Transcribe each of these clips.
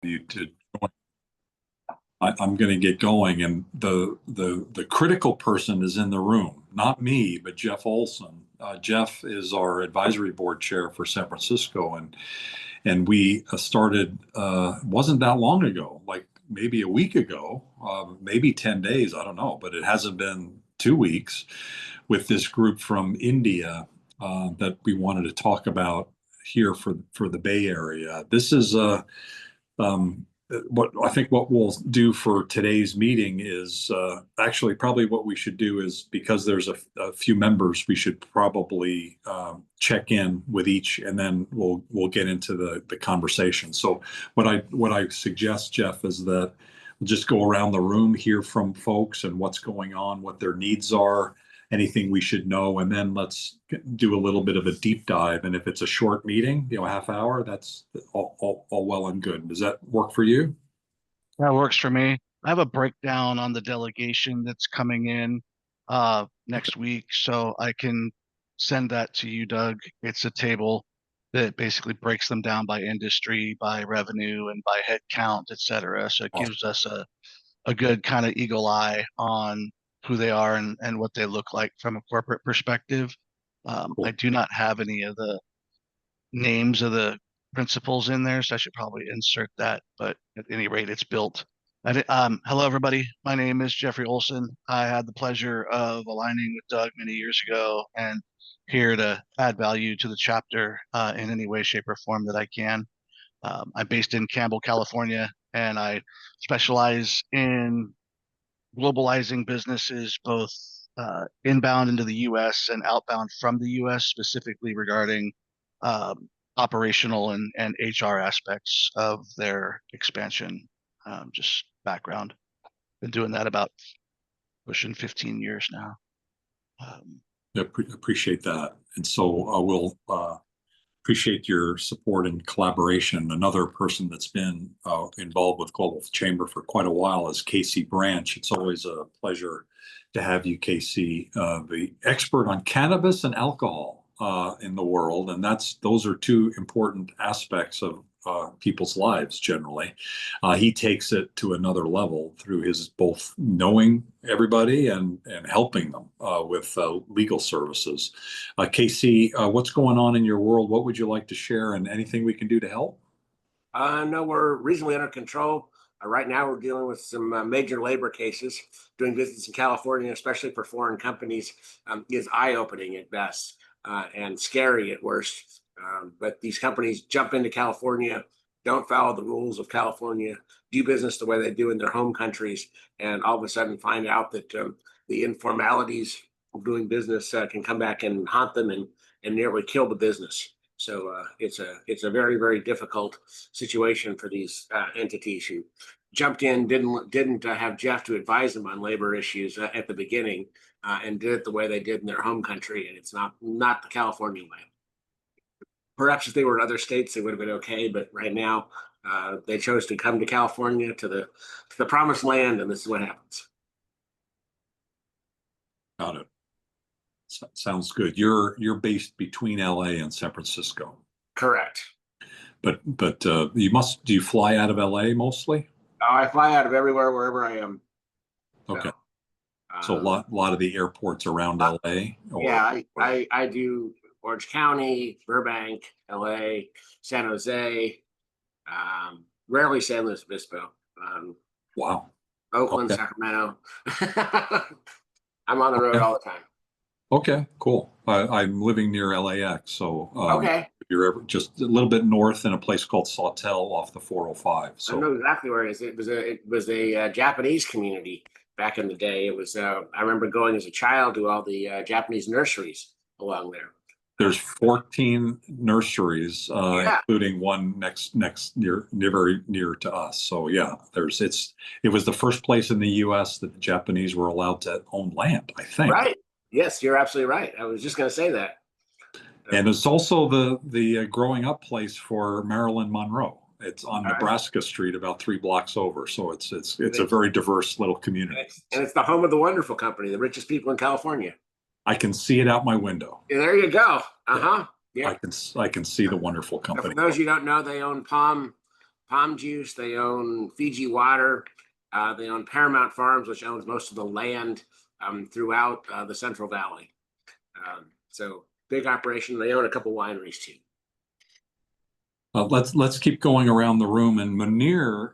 you to join. I'm going to get going, and the critical person is in the room, not me, but Jeff Olson. Jeff is our advisory board chair for San Francisco, and we started wasn't that long ago, like maybe a week ago, maybe 10 days, I don't know, but it hasn't been 2 weeks, with this group from India that we wanted to talk about here for the Bay Area. This is what I think what we'll do for today's meeting is actually probably what we should do is, because there's a few members, we should probably check in with each, and then we'll get into the conversation. So what I suggest, Jeff, is that we'll just go around the room, hear from folks and what's going on, what their needs are, anything we should know, and then let's do a little bit of a deep dive. And if it's a short meeting, a half hour, that's all well and good. Does that work for you? That works for me. I have a breakdown on the delegation that's coming in next week, so I can send that to you, Doug. It's a table that basically breaks them down by industry, by revenue, and by head count, et cetera. So it gives us a good kind of eagle eye on who they are and what they look like from a corporate perspective. Cool. I do not have any of the names of the principals in there, so I should probably insert that. But at any rate, it's built. Hello, everybody. My name is Jeffrey Olson. I had the pleasure of aligning with Doug many years ago, and here to add value to the chapter in any way, shape, or form that I can. I'm based in Campbell, California, and I specialize in globalizing businesses, both inbound into the U.S. and outbound from the U.S., specifically regarding operational and HR aspects of their expansion. Just background. Been doing that about pushing 15 years now. Appreciate that. And so we'll appreciate your support and collaboration. Another person that's been involved with Global Chamber for quite a while is Casey Branch. It's always a pleasure to have you, Casey, the expert on cannabis and alcohol in the world. And those are two important aspects of people's lives generally. He takes it to another level through his both knowing everybody and helping them with legal services. Casey, what's going on in your world? What would you like to share, and anything we can do to help? No, we're reasonably under control. Right now, we're dealing with some major labor cases. Doing business in California, especially for foreign companies, is eye-opening at best and scary at worst. But these companies jump into California, don't follow the rules of California, do business the way they do in their home countries, and all of a sudden find out that the informalities of doing business can come back and haunt them and nearly kill the business. So it's a very, very difficult situation for these entities who jumped in, didn't have Jeff to advise them on labor issues at the beginning, and did it the way they did in their home country, and it's not the California way. Perhaps if they were in other states, they would have been okay, but right now they chose to come to California, to the promised land, and this is what happens. Got it. Sounds good. You're based between LA and San Francisco. Correct. But do you fly out of LA mostly? I fly out of everywhere, wherever I am. Okay. So a lot of the airports around LA? Yeah, I do Orange County, Burbank, LA, San Jose, rarely San Luis Obispo. Wow. Oakland, okay. Sacramento. I'm on the road all the time. Okay, cool. I'm living near LAX, so okay. If you're ever just a little bit north in a place called Sawtell off the 405. So I know exactly where it is. It was a Japanese community back in the day. It was I remember going as a child to all the Japanese nurseries along there. There's 14 nurseries, including one very near to us. So yeah, it was the first place in the U.S. that the Japanese were allowed to own land, I think. Right. Yes, you're absolutely right. I was just going to say that. And it's also the growing up place for Marilyn Monroe. It's on Nebraska Street, about 3 blocks over. So it's a very diverse little community. And it's the home of the Wonderful Company, the richest people in California. I can see it out my window. Yeah, there you go. Yeah. I can see the Wonderful Company. For those you don't know, they own Palm Palm Juice. They own Fiji Water. They own Paramount Farms, which owns most of the land throughout the Central Valley. So big operation. They own a couple wineries too. Let's keep going around the room. And Munir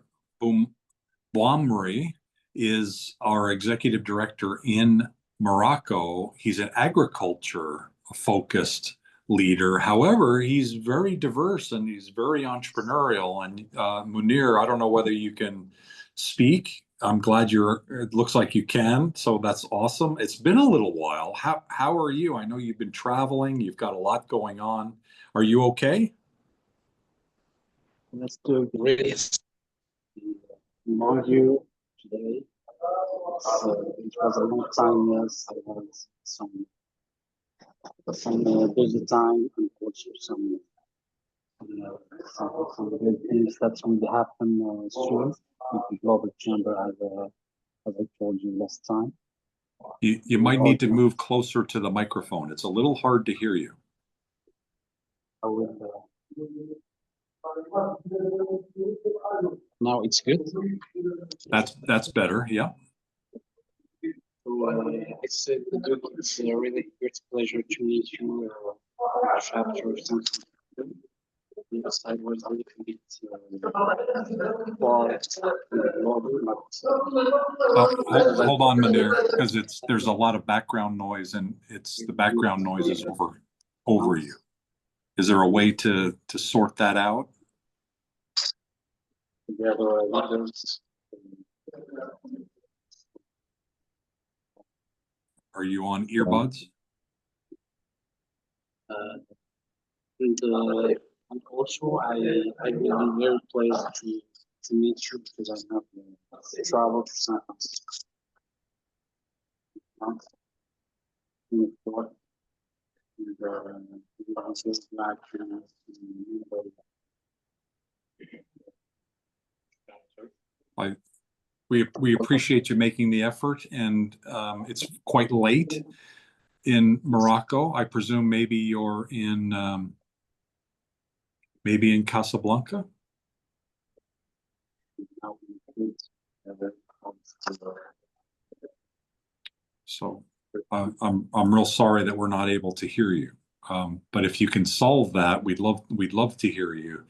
Boumri is our executive director in Morocco. He's an agriculture-focused leader. However, he's very diverse and he's very entrepreneurial. And Munir, I don't know whether you can speak. I'm glad it looks like you can. So that's awesome. It's been a little while. How are you? I know you've been traveling. You've got a lot going on. Are you okay? Let's do great. Among you today. It was a long time, yes. I had some busy time and also some great things that's going to happen soon with the Global Chamber, as I told you last time. You might need to move closer to the microphone. It's a little hard to hear you. I will, now it's good. That's better. Yeah. So, it's a really great pleasure to meet you after something. Yes, I was a little bit far Hold on, Munir, because there's a lot of background noise, and the background noise is over you. Is there a way to sort that out? Are you on earbuds? And also, I will be very pleased to meet you because I have traveled to San Francisco. We appreciate you making the effort, and it's quite late in Morocco. I presume maybe you're in Casablanca. So I'm real sorry that we're not able to hear you. But if you can solve that, we'd love to hear you.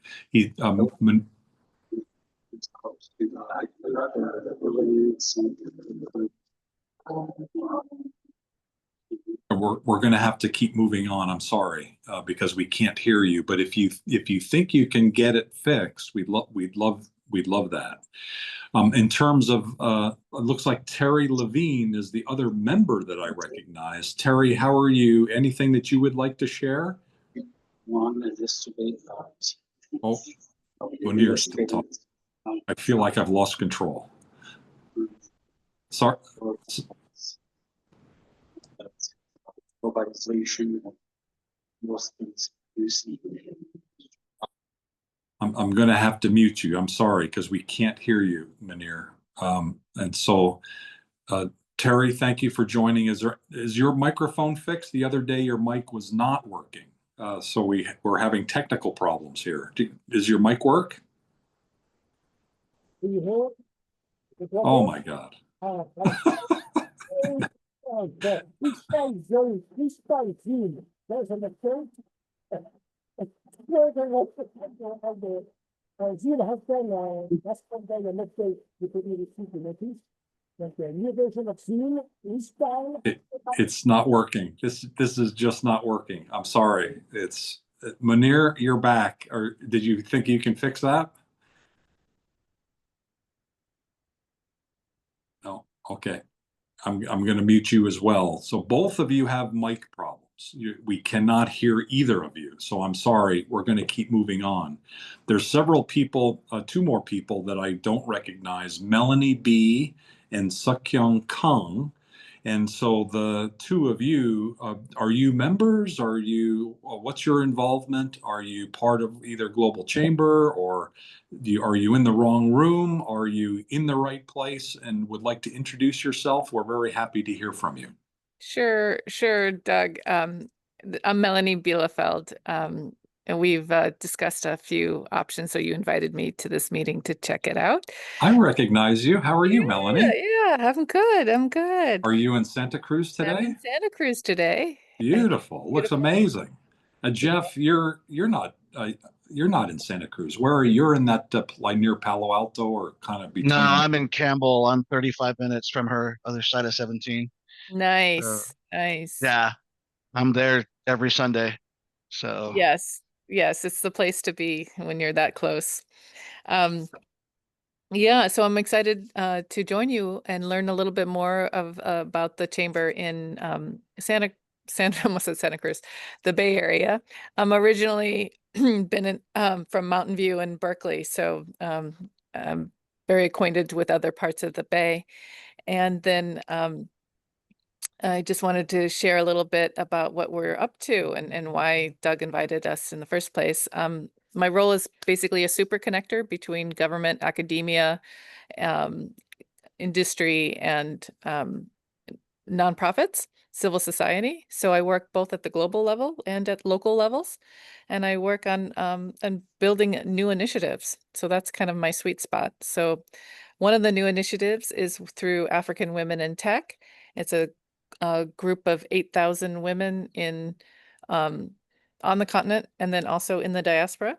We're going to have to keep moving on. I'm sorry, because we can't hear you. But if you think you can get it fixed, we'd love that. In terms of, it looks like Terry Levine is the other member that I recognize. Terry, how are you? Anything that you would like to share? One is this today. Oh, Munir's still talking. I feel like I've lost control. Sorry. Globalization of most things you see. I'm going to have to mute you. I'm sorry, because we can't hear you, Munir. And so, Terry, thank you for joining. Is your microphone fixed? The other day, your mic was not working. So we're having technical problems here. Does your mic work? Oh my God. It's not working. This is just not working. I'm sorry. Munir, you're back. Or did you think you can fix that? No. Okay. I'm going to mute you as well. So both of you have mic problems. We cannot hear either of you. So I'm sorry. We're going to keep moving on. There's several people, two more people that I don't recognize, Melanie B. and Sukyung Kang. And so the two of you, are you members? What's your involvement? Are you part of either Global Chamber, or are you in the wrong room? Are you in the right place and would like to introduce yourself? We're very happy to hear from you. Sure, Doug. I'm Melanie Bielefeld, we've discussed a few options. So you invited me to this meeting to check it out. I recognize you. How are you, Melanie? Yeah, I'm good. I'm good. Are you in Santa Cruz I'm today? in Santa Cruz today. Beautiful. Looks amazing. Jeff, you're not in Santa Cruz. Where are you? You're in that like near Palo Alto or kind of No, between? I'm in Campbell. I'm 35 minutes from her, other side of 17. Nice, nice. Yeah, I'm there every Sunday. So Yes, yes, it's the place to be when you're that close. Yeah, so I'm excited to join you and learn a little bit more of about the chamber in almost said Santa Cruz, the Bay Area. I'm originally been from Mountain View and Berkeley, so I'm very acquainted with other parts of the Bay. And then I just wanted to share a little bit about what we're up to and why Doug invited us in the first place. My role is basically a super connector between government, academia, um, industry, and nonprofits, civil society. So I work both at the global level and at local levels, and I work on building new initiatives. So that's kind of my sweet spot. So one of the new initiatives is through African Women in Tech. It's a group of 8,000 women in on the continent and then also in the diaspora.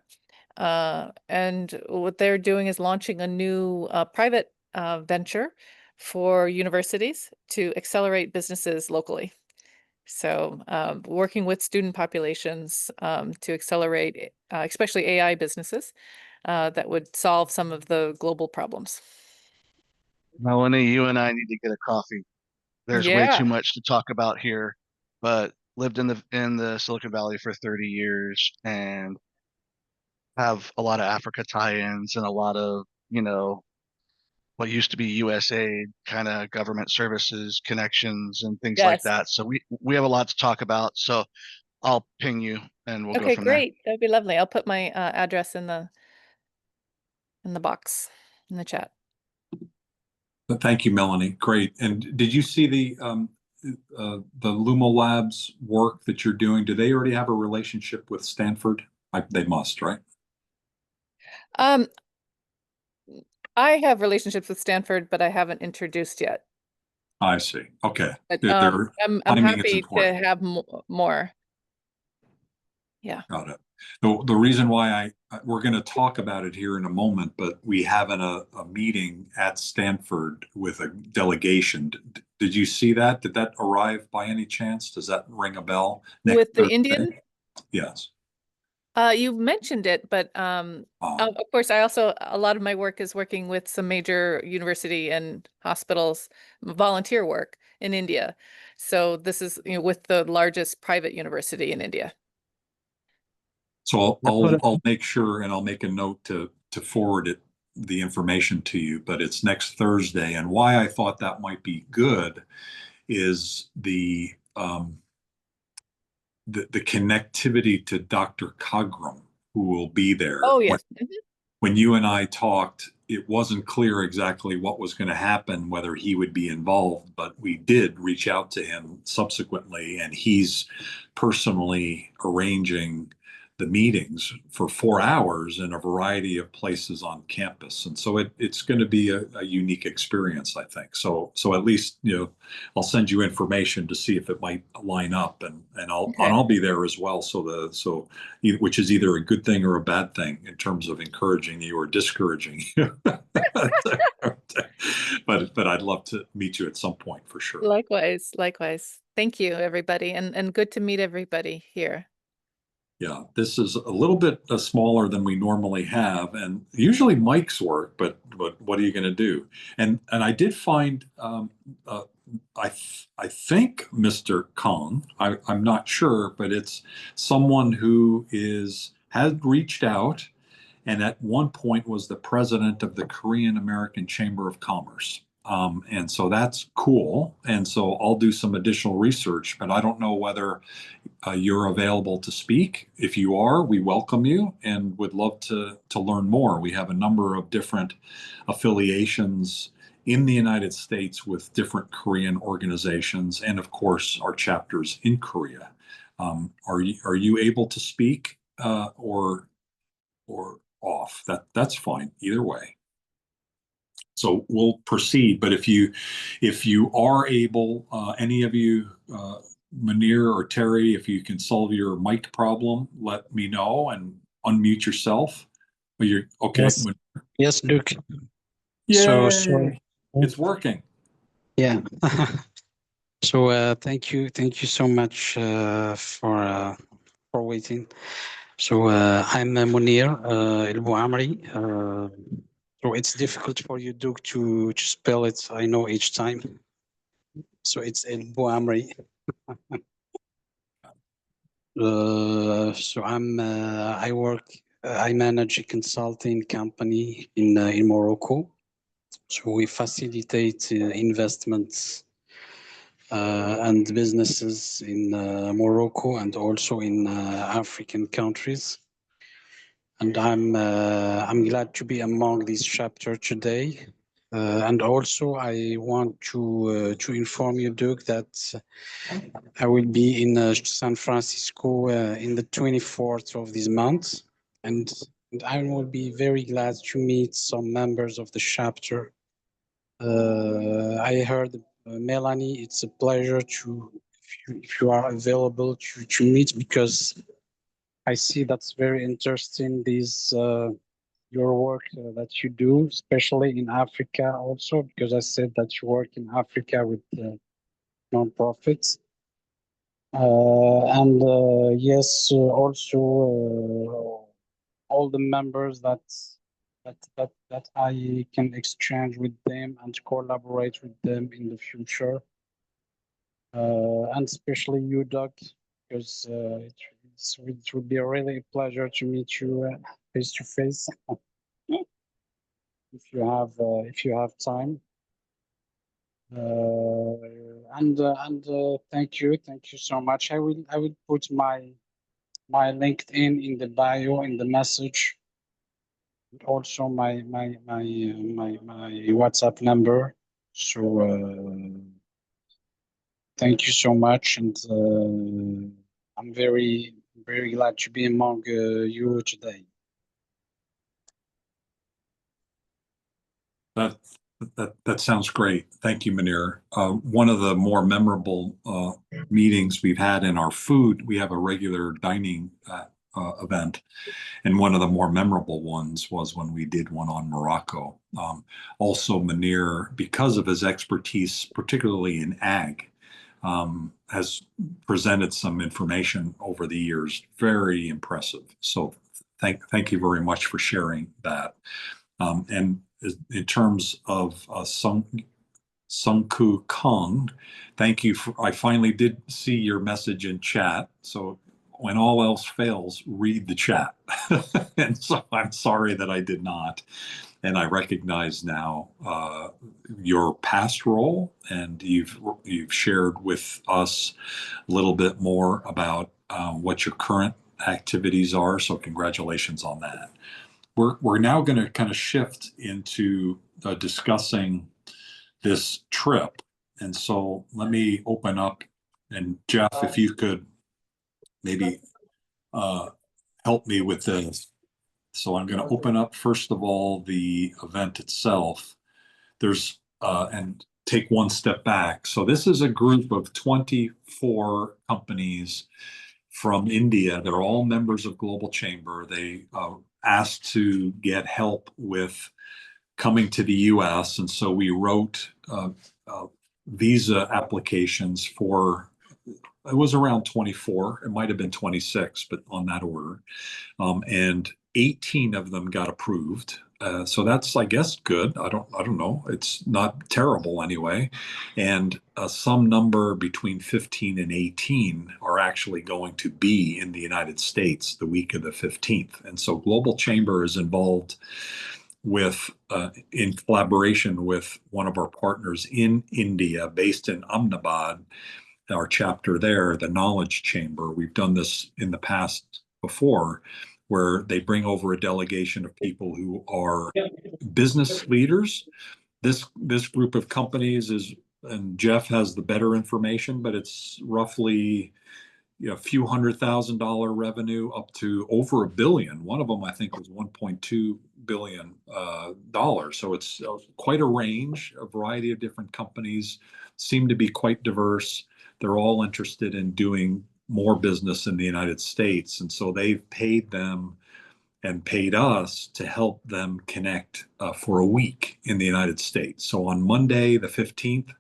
And what they're doing is launching a new private venture for universities to accelerate businesses locally. So working with student populations to accelerate, especially AI businesses that would solve some of the global problems. Melanie, you and I need to get a coffee. There's way Yeah. too much to talk about here, but lived in the Silicon Valley for 30 years and have a lot of Africa tie-ins and a lot of, what used to be USA kind of government services connections and things like Yes. that. So we have a lot to talk about. So I'll ping you and we'll go Okay, from there. great. That'd be lovely. I'll put my address in the box in the chat. But thank you, Melanie. Great. And did you see the Lumo Labs work that you're doing? Do they already have a relationship with Stanford? They must, right? I have relationships with Stanford, but I haven't introduced yet. I see. Okay. But Their I'm timing is happy to important. have more. Yeah. Got it. The reason why we're going to talk about it here in a moment, but we have a meeting at Stanford with a delegation. Did you see that? Did that arrive by any chance? Does that ring a bell? With the Thursday? Indian? Yes. You mentioned it, but of course, a lot of my work is working with some major university and hospitals, volunteer work in India. So this is, with the largest private university in India. So I'll make sure and I'll make a note to forward the information to you, but it's next Thursday. And why I thought that might be good is the connectivity to Dr. Cogram, who will be there. Oh, yes. When you and I talked, it wasn't clear exactly what was going to happen, whether he would be involved, but we did reach out to him subsequently, and he's personally arranging the meetings for 4 hours in a variety of places on campus. And so it's going to be a unique experience, I think. So at least, I'll send you information to see if it might line up, and I'll be there as well. So which is either a good thing or a bad thing in terms of encouraging you or discouraging you. But I'd love to meet you at some point for sure. Likewise. Thank you, everybody, and good to meet everybody here. Yeah, this is a little bit smaller than we normally have, and usually mics work, but what are you going to do? And I did find, I think Mr. Kong, I'm not sure, but it's someone who had reached out, and at one point was the president of the Korean American Chamber of Commerce. And so that's cool. And so I'll do some additional research, but I don't know whether you're available to speak. If you are, we welcome you and would love to learn more. We have a number of different affiliations in the United States with different Korean organizations, and of course, our chapters in Korea. Are you able to speak or off. That's fine either way. So we'll proceed. But if you are able, any of you, Munir or Terry, if you can solve your mic problem, let me know and unmute yourself. Are you okay? Yes. Yes, Luke. Yay! So It's working. yeah. So thank you so much for waiting. So I'm Munir El Bouamri. So it's difficult for you, Duke, to spell it. I know each time. So it's El Bouamri. So I manage a consulting company in Morocco. So we facilitate investments and businesses in Morocco and also in African countries. And I'm glad to be among this chapter today. And also, I want to inform you, Duke, that I will be in San Francisco in the 24th of this month, and I will be very glad to meet some members of the chapter. I heard Melanie. It's a pleasure to, if you are available to meet, because I see that's very interesting. These your work that you do, especially in Africa, also because I said that you work in Africa with nonprofits. And yes, also all the members that I can exchange with them and collaborate with them in the future, and especially you, Doug, because it would be a really pleasure to meet you face to face if you have time. And thank you so much. I will put my LinkedIn in the bio, in the message, and also my WhatsApp number. So thank you so much, and I'm very glad to be among you today. That sounds great. Thank you, Munir. One of the more memorable meetings we've had in our food, we have a regular dining event, and one of the more memorable ones was when we did one on Morocco. Also, Munir, because of his expertise, particularly in ag, has presented some information over the years. Very impressive. So thank you very much for sharing that. And in terms of Sunku Kong, thank you. I finally did see your message in chat. So when all else fails, read the chat. And so I'm sorry that I did not. And I recognize now your past role, and you've shared with us a little bit more about what your current activities are. So congratulations on that. We're now going to kind of shift into discussing this trip. And so let me open up, and Jeff, if you could maybe help me with this. So I'm going to open up, first of all, the event itself. There's, and take one step back. So this is a group of 24 companies from India. They're all members of Global Chamber. They asked to get help with coming to the US. And so we wrote visa applications for, it was around 24, it might have been 26, but on that order. And 18 of them got approved. So that's, I guess, good. I don't know. It's not terrible anyway. And some number between 15 and 18 are actually going to be in the United States the week of the 15th. And so Global Chamber is involved with, in collaboration with one of our partners in India, based in Ahmedabad, our chapter there, the Knowledge Chamber. We've done this in the past before, where they bring over a delegation of people who are business leaders. This group of companies is, and Jeff has the better information, but it's roughly a few $100,000 revenue up to over $1 billion. One of them, I think, was $1.2 billion dollars. So it's quite a range. A variety of different companies seem to be quite diverse. They're all interested in doing more business in the United States, and so they've paid them and paid us to help them connect for a week in the United States. So on Monday, the 15th,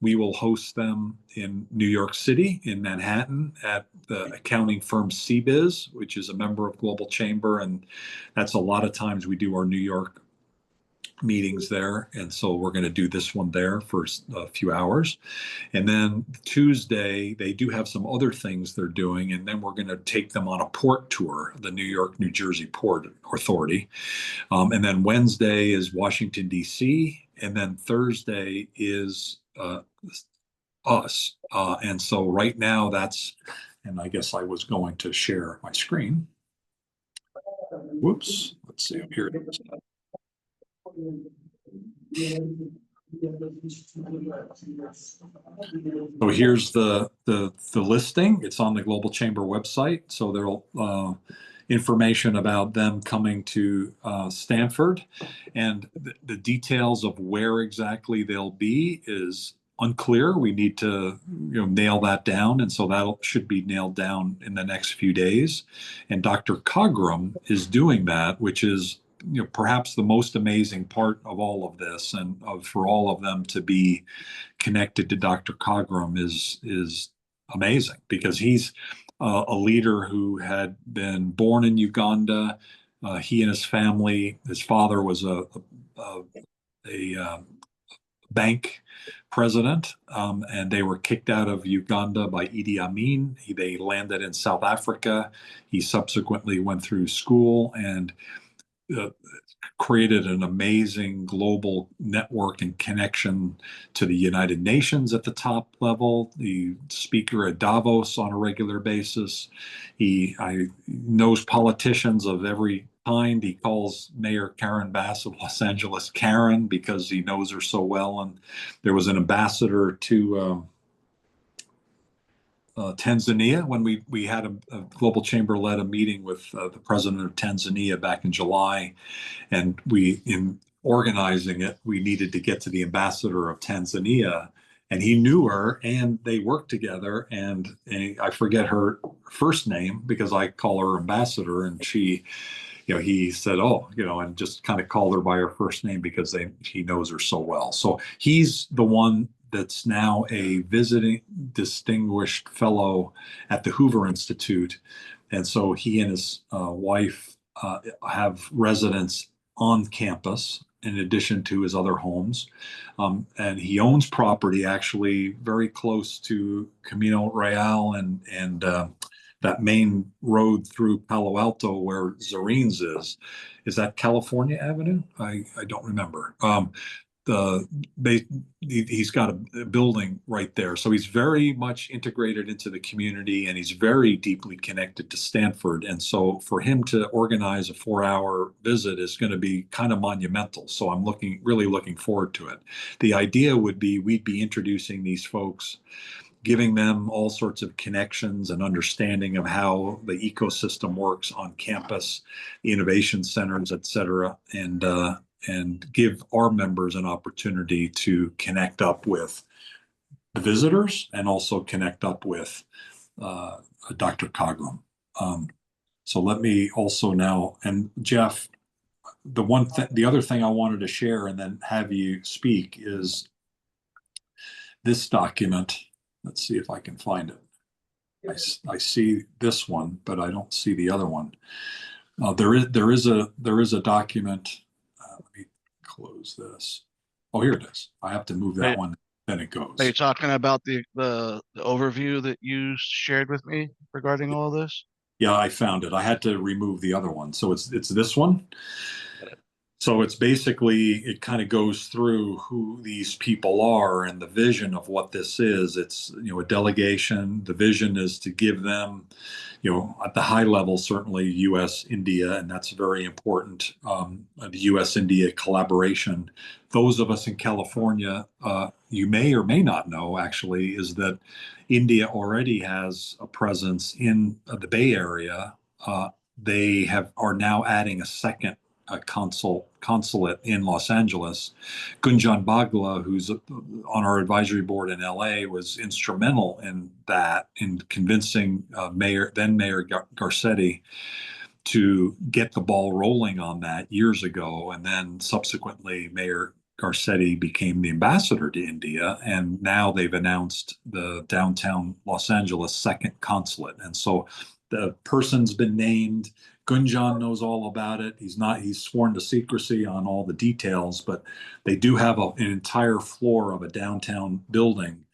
we will host them in New York City, in Manhattan, at the accounting firm CBiz, which is a member of Global Chamber. And that's a lot of times we do our New York meetings there. And so we're going to do this one there for a few hours. And then Tuesday, they do have some other things they're doing. And then we're going to take them on a port tour, the New York, New Jersey Port Authority. And then Wednesday is Washington, D.C. And then Thursday is us. And so right now and I guess I was going to share my screen. Whoops. Let's see. Here it is. So here's the listing. It's on the Global Chamber website. So there'll information about them coming to Stanford, and the details of where exactly they'll be is unclear. We need to nail that down, and so that should be nailed down in the next few days. And Dr. Cogram is doing that, which is perhaps the most amazing part of all of this, and for all of them to be connected to Dr. Cogram is amazing, because he's a leader who had been born in Uganda. He and his family, his father was a bank president, and they were kicked out of Uganda by Idi Amin. They landed in South Africa. He subsequently went through school and created an amazing global network and connection to the United Nations at the top level, the speaker at Davos on a regular basis. He knows politicians of every kind. He calls Mayor Karen Bass of Los Angeles Karen, because he knows her so well. And there was an ambassador to Tanzania when we had a Global Chamber led a meeting with the president of Tanzania back in July, and in organizing it, we needed to get to the ambassador of Tanzania, and he knew her, and they worked together. And I forget her first name because I call her ambassador, and she, he said, oh, and just kind of called her by her first name because he knows her so well. So he's the one that's now a visiting distinguished fellow at the Hoover Institute. And so he and his wife have residence on campus in addition to his other homes. And he owns property actually very close to Camino Real and that main road through Palo Alto where Zareen's is. Is that California Avenue? I don't remember. He's got a building right there. So he's very much integrated into the community, and he's very deeply connected to Stanford. And so for him to organize a 4-hour visit is going to be kind of monumental. So I'm really looking forward to it. The idea would be we'd be introducing these folks, giving them all sorts of connections and understanding of how the ecosystem works on campus, innovation centers, et cetera, and give our members an opportunity to connect up with the visitors and also connect up with Dr. Cogram. So let me also now, and Jeff, the other thing I wanted to share and then have you speak is this document. Let's see if I can find it. I see this one, but I don't see the other one. There is a document. Let me close this. Oh, here it is. I have to move that one. Then it goes. Are you talking about the overview that you shared with me regarding all this? Yeah, I found it. I had to remove the other one. So it's this one. So it's basically, it kind of goes through who these people are and the vision of what this is. It's, a delegation. The vision is to give them, at the high level, certainly US, India, and that's very important. The US India collaboration. Those of us in California, you may or may not know actually, is that India already has a presence in the Bay Area. They are now adding a second consulate in Los Angeles. Gunjan Bagla, who's on our advisory board in LA, was instrumental in that, in convincing then Mayor Garcetti to get the ball rolling on that years ago. And then subsequently, Mayor Garcetti became the ambassador to India, and now they've announced the downtown Los Angeles second consulate. And so the person's been named. Gunjan knows all about it. He's sworn to secrecy on all the details, but they do have an entire floor of a downtown building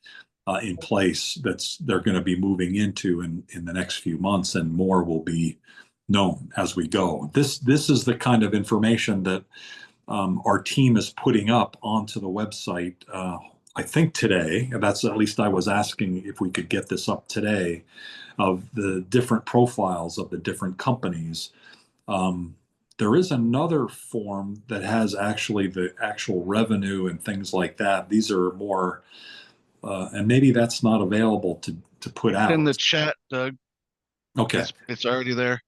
in place they're going to be moving into in the next few months, and more will be known as we go. This is the kind of information that our team is putting up onto the website. I think today, that's at least I was asking if we could get this up today, of the different profiles of the different companies. There is another form that has actually the actual revenue and things like that. These are more, and maybe that's not available to put out. In the chat, Doug. Okay. It's already there.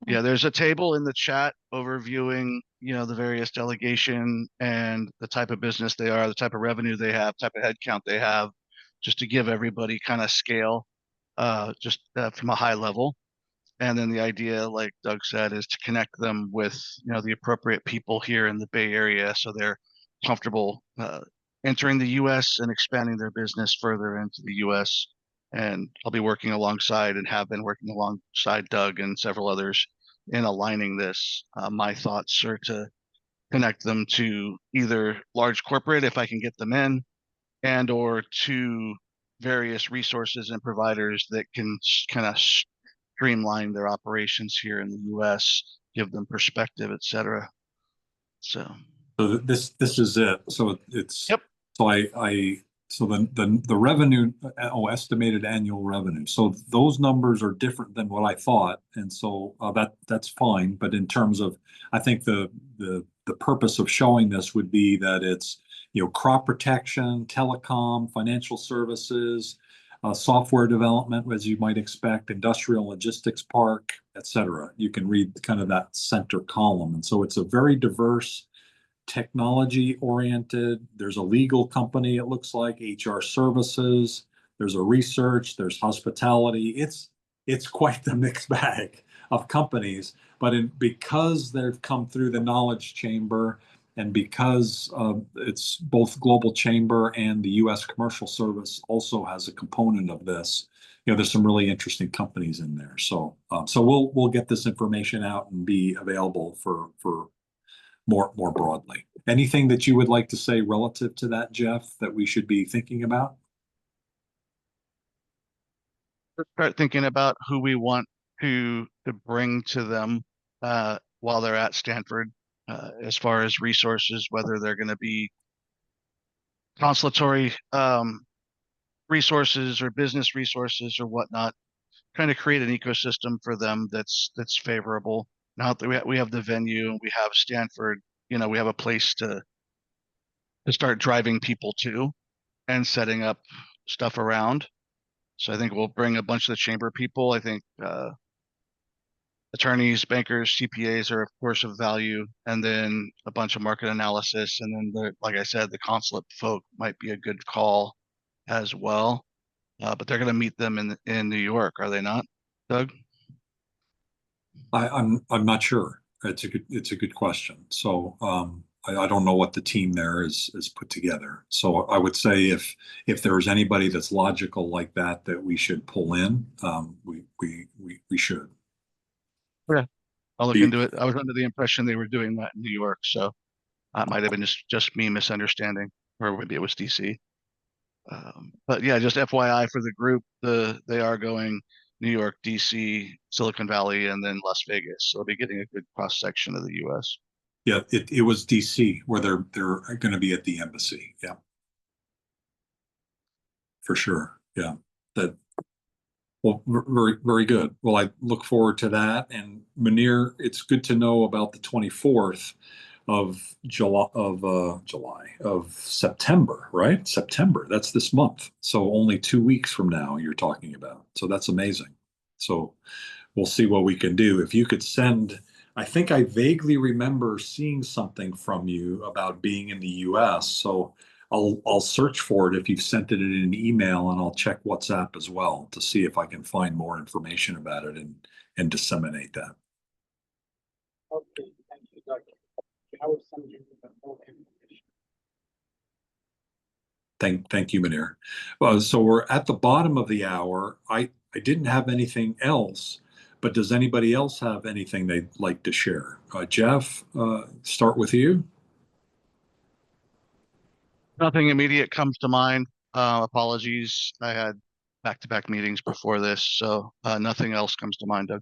Yeah, there's a table in the chat overviewing, the various delegation and the type of business they are, the type of revenue they have, type of headcount they have, just to give everybody kind of scale, from a high level. And then the idea, like Doug said, is to connect them with, the appropriate people here in the Bay Area, so they're comfortable entering the U.S. and expanding their business further into the U.S. And I'll be working alongside, and have been working alongside Doug and several others in aligning this. My thoughts are to connect them to either large corporate, if I can get them in, and or to various resources and providers that can kind of streamline their operations here in the U.S., give them perspective, etc. So this is it. So it's Yep. So so the revenue, estimated annual revenue. So those numbers are different than what I thought, and so that's fine. But in terms of, I think the purpose of showing this would be that it's crop protection, telecom, financial services, software development, as you might expect, industrial logistics park, etc. You can read kind of that center column, and so it's a very diverse, technology oriented. There's a legal company, it looks like, HR services. There's a research. There's hospitality. It's quite the mixed bag of companies. But because they've come through the knowledge chamber, and because it's both Global Chamber and the U.S. Commercial Service also has a component of this, there's some really interesting companies in there. So we'll get this information out and be available for more broadly. Anything that you would like to say relative to that, Jeff, that we should be thinking about? Start thinking about who we want to bring to them while they're at Stanford, as far as resources, whether they're going to be consulatory resources or business resources or whatnot, trying to create an ecosystem for them that's favorable. Now that we have the venue and we have Stanford, we have a place to start driving people to and setting up stuff around. So I think we'll bring a bunch of the chamber people. I think attorneys, bankers, CPAs are of course of value, and then a bunch of market analysis, and then like I said, the consulate folk might be a good call as well. But they're going to meet them in New York, are they not, Doug? I'm not sure. It's a good question. So I don't know what the team there is put together. So I would say if there's anybody that's logical like that we should pull in, we should. Yeah, I'll look into it. I was under the impression they were doing that in New York, so it might have been just me misunderstanding, or maybe it was DC. But yeah, just FYI for the group, they are going New York, DC, Silicon Valley, and then Las Vegas. So I'll be getting a good cross section of the US. Yeah, it was DC where they're going to be at the embassy. Yeah, for sure. Yeah, that. Well, very, very good. Well, I look forward to that. And Munir, it's good to know about the 24th of July of September, right? September. That's this month. So only 2 weeks from now you're talking about. So that's amazing. So we'll see what we can do. If you could send, I think I vaguely remember seeing something from you about being in the US. So I'll search for it if you've sent it in an email, and I'll check WhatsApp as well to see if I can find more information about it and disseminate that. Okay, thank you, Doug. I will send you the whole information. Thank you, Munir. So we're at the bottom of the hour. I didn't have anything else, but does anybody else have anything they'd like to share? Jeff, start with you. Nothing immediate comes to mind. Apologies. I had back-to-back meetings before this, so nothing else comes to mind, Doug.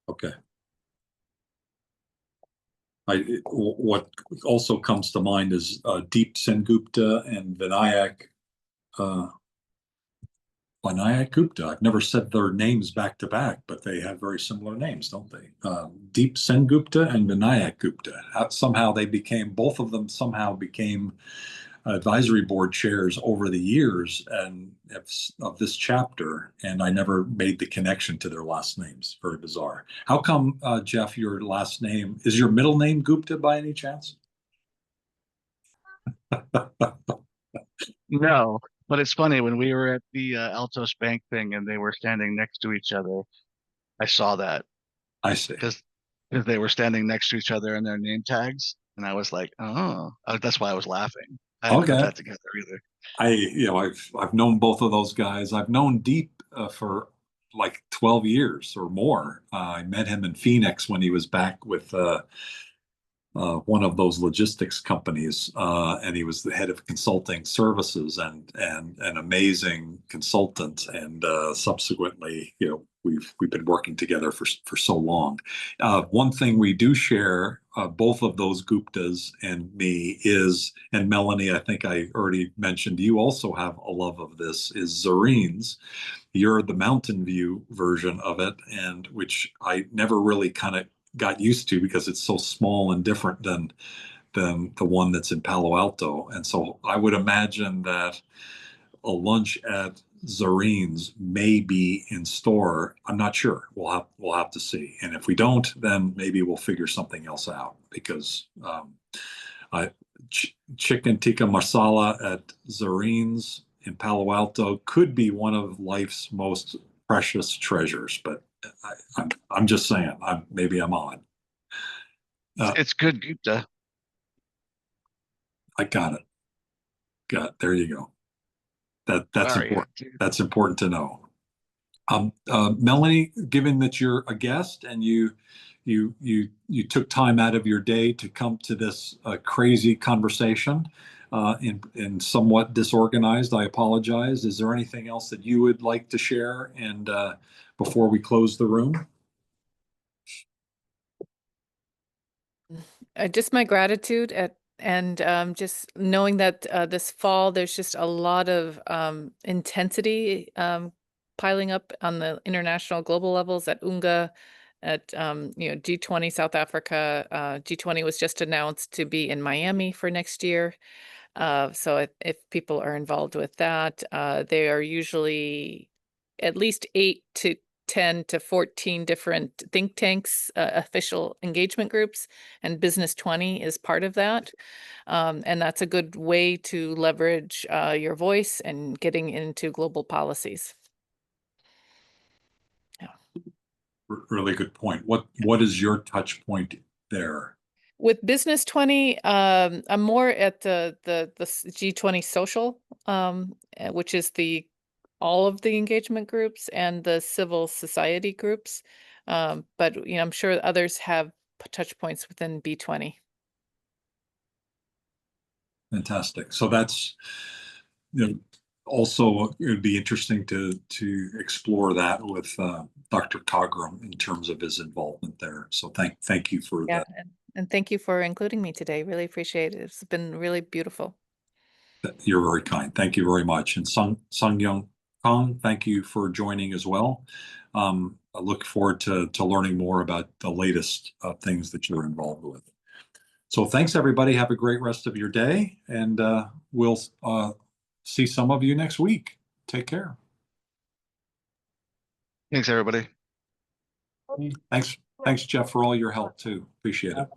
Okay. What also comes to mind is Deep Sengupta and Vinayak Gupta. I've never said their names back to back, but they have very similar names, don't they? Deep Sengupta and Vinayak Gupta. Somehow they became, both of them somehow became advisory board chairs over the years and of this chapter, and I never made the connection to their last names. Very bizarre. How come, Jeff, your last name is your middle name Gupta by any chance? No, but it's funny when we were at the Altos Bank thing and they were standing next to each other. I saw that I see. because they were standing next to each other in their name tags, and I was like, oh, that's why I was laughing. I hadn't put Okay. that together either. I've known both of those guys. I've known Deep for like 12 years or more. I met him in Phoenix when he was back with one of those logistics companies, and he was the head of consulting services and an amazing consultant. And subsequently, we've been working together for so long. One thing we do share, both of those Guptas and me, is, and Melanie, I think I already mentioned, you also have a love of this, is Zareen's. You're the Mountain View version of it, and which I never really kind of got used to because it's so small and different than the one that's in Palo Alto. And so I would imagine that a lunch at Zareen's may be in store. I'm not sure. We'll have to see. And if we don't, then maybe we'll figure something else out, because chicken tikka masala at Zareen's in Palo Alto could be one of life's most precious treasures, but I'm just saying. Maybe I'm odd. It's good Gupta. I got it. There you go. That's Sorry. important. That's important to know. Melanie, given that you're a guest and you took time out of your day to come to this crazy conversation, in somewhat disorganized, I apologize. Is there anything else that you would like to share and before we close the room? Just my gratitude and just knowing that this fall there's just a lot of intensity piling up on the international global levels at UNGA, at G20 South Africa. G20 was just announced to be in Miami for next year. So if people are involved with that, they are usually at least 8 to 10 to 14 different think tanks, official engagement groups, and Business 20 is part of that. And that's a good way to leverage your voice and getting into global policies. Yeah. Really good point. What is your touch point there? With Business 20, I'm more at the G20 social, which is all of the engagement groups and the civil society groups. But I'm sure others have touch points within B20. Fantastic. So that's Also, it would be interesting to explore that with Dr. Cogram in terms of his involvement there. So thank you for Yeah, that. and thank you for including me today. Really appreciate it. It's been really beautiful. You're very kind. Thank you very much. And Sung Young Kong, thank you for joining as well. I look forward to learning more about the latest things that you're involved with. So thanks, everybody. Have a great rest of your day, and we'll see some of you next week. Take care. Thanks, everybody. Thanks, Jeff, for all your help too. Appreciate it.